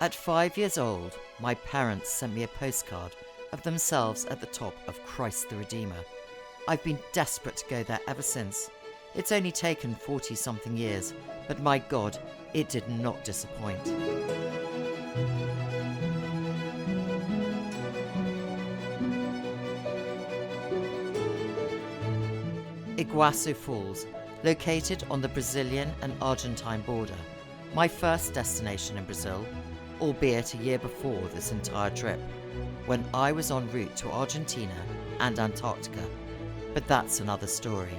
At 5 years old, my parents sent me a postcard of themselves at the top of Christ the Redeemer. I've been desperate to go there ever since. It's only taken 40-something years, but my God, it did not disappoint. Iguazu Falls, located on the Brazilian and Argentine border, my first destination in Brazil, albeit a year before this entire trip, when I was en route to Argentina and Antarctica. But that's another story.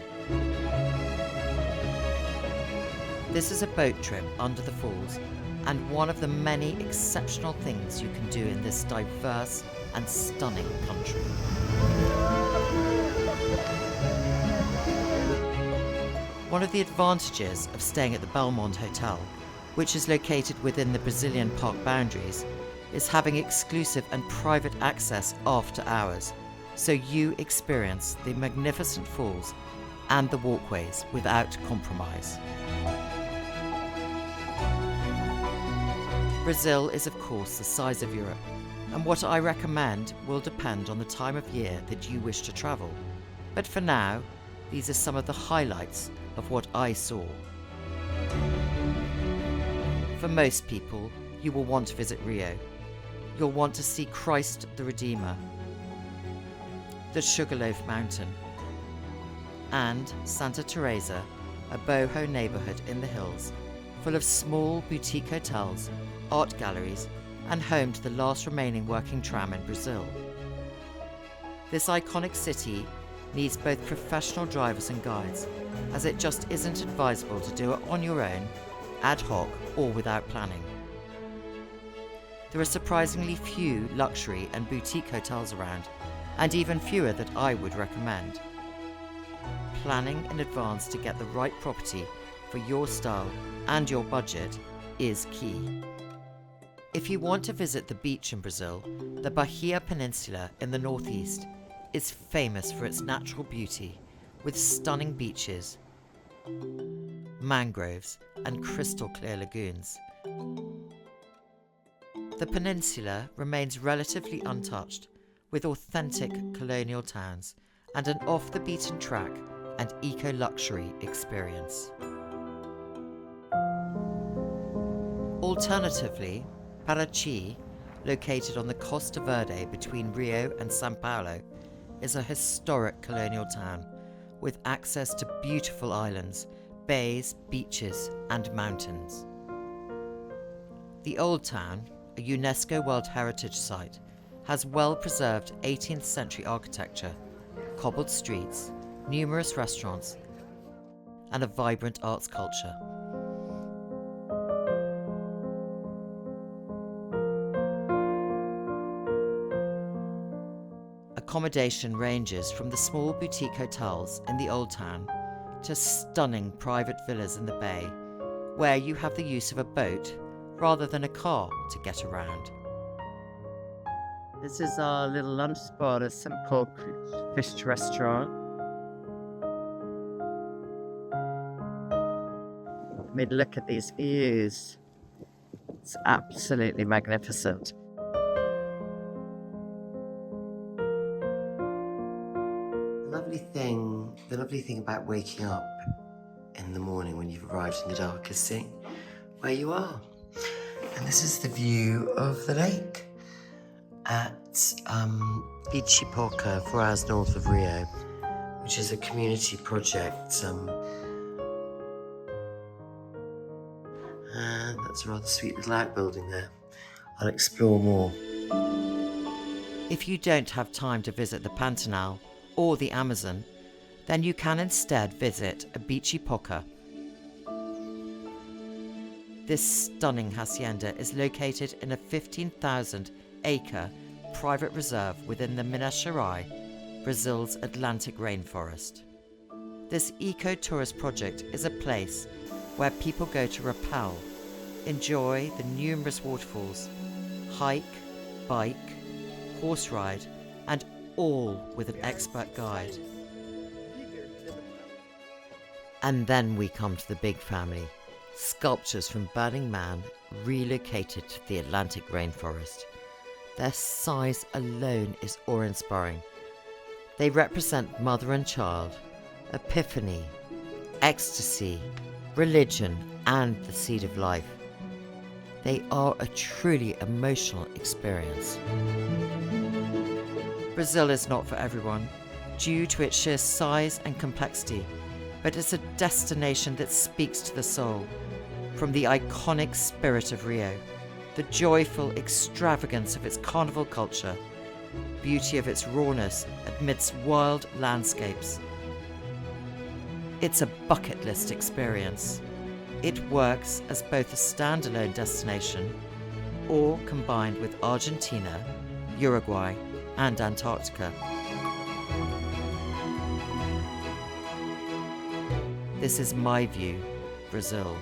This is a boat trip under the falls, and one of the many exceptional things you can do in this diverse and stunning country. One of the advantages of staying at the Belmond Hotel, which is located within the Brazilian park boundaries, is having exclusive and private access after hours, so you experience the magnificent falls and the walkways without compromise. Brazil is of course the size of Europe, and what I recommend will depend on the time of year that you wish to travel. But for now, these are some of the highlights of what I saw. For most people, you will want to visit Rio. You'll want to see Christ the Redeemer, the Sugarloaf Mountain, and Santa Teresa, a boho neighborhood in the hills, full of small boutique hotels, art galleries, and home to the last remaining working tram in Brazil. This iconic city needs both professional drivers and guides, as it just isn't advisable to do it on your own, ad hoc, or without planning. There are surprisingly few luxury and boutique hotels around, and even fewer that I would recommend. Planning in advance to get the right property for your style and your budget is key. If you want to visit the beach in Brazil, the Bahia Peninsula in the northeast is famous for its natural beauty, with stunning beaches, mangroves, and crystal clear lagoons. The peninsula remains relatively untouched, with authentic colonial towns and an off-the-beaten-track and eco-luxury experience. Alternatively, Paraty, located on the Costa Verde between Rio and São Paulo, is a historic colonial town with access to beautiful islands, bays, beaches, and mountains. The Old Town, a UNESCO World Heritage Site, has well-preserved 18th century architecture, cobbled streets, numerous restaurants, and a vibrant arts culture. Accommodation ranges from the small boutique hotels in the Old Town to stunning private villas in the bay, where you have the use of a boat rather than a car to get around. This is our little lunch spot, a simple fish restaurant. I mean, look at these views. It's absolutely magnificent. The lovely thing about waking up in the morning when you've arrived in the dark is seeing where you are. And this is the view of the lake at Beach-Ipoca, 4 hours north of Rio, which is a community project. And that's a rather sweet little outbuilding there. I'll explore more. If you don't have time to visit the Pantanal or the Amazon, then you can instead visit a Beach-Ipoca. This stunning hacienda is located in a 15,000-acre private reserve within the Minas Gerais, Brazil's Atlantic rainforest. This eco-tourist project is a place where people go to rappel, enjoy the numerous waterfalls, hike, bike, horse ride, and all with an expert guide. And then we come to the big family, Sculptures from Burning Man relocated to the Atlantic rainforest. Their size alone is awe-inspiring. They represent mother and child, epiphany, ecstasy, religion, and the seed of life. They are a truly emotional experience. Brazil is not for everyone, due to its sheer size and complexity, but it's a destination that speaks to the soul. From the iconic spirit of Rio, the joyful extravagance of its carnival culture, beauty of its rawness amidst wild landscapes. It's a bucket list experience. It works as both a standalone destination or combined with Argentina, Uruguay, and Antarctica. This is my view, Brazil.